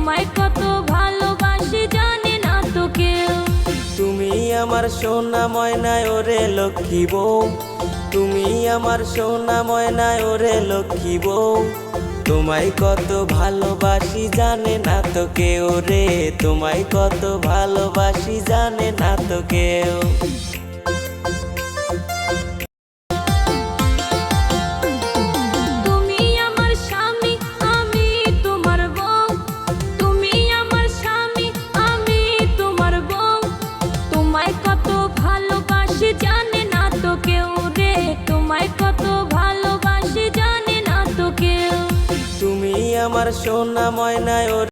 তোমায় কত ভালোবাসি জানে না তো কেউ। তুমি আমার সোনা ময়নায় ওরে লক্ষ্মী বউ, তুমি আমার সোনা ময়নায় ওরে লক্ষ্মী বউ। তোমায় কত ভালোবাসি জানে না তো কেউ রে, তোমায় কত ভালোবাসি জানে না তো কেউ। তুমি আমার স্বামী আমি তোমার বউ, তুমি আমার স্বামী আমি তোমার বউ। তোমায় কত ভালোবাসি জানে না তো কেউ রে, তোমায় কত ভালোবাসি জানে না তো কেউ। তুমি আমার সোনা ময়নায় ওরে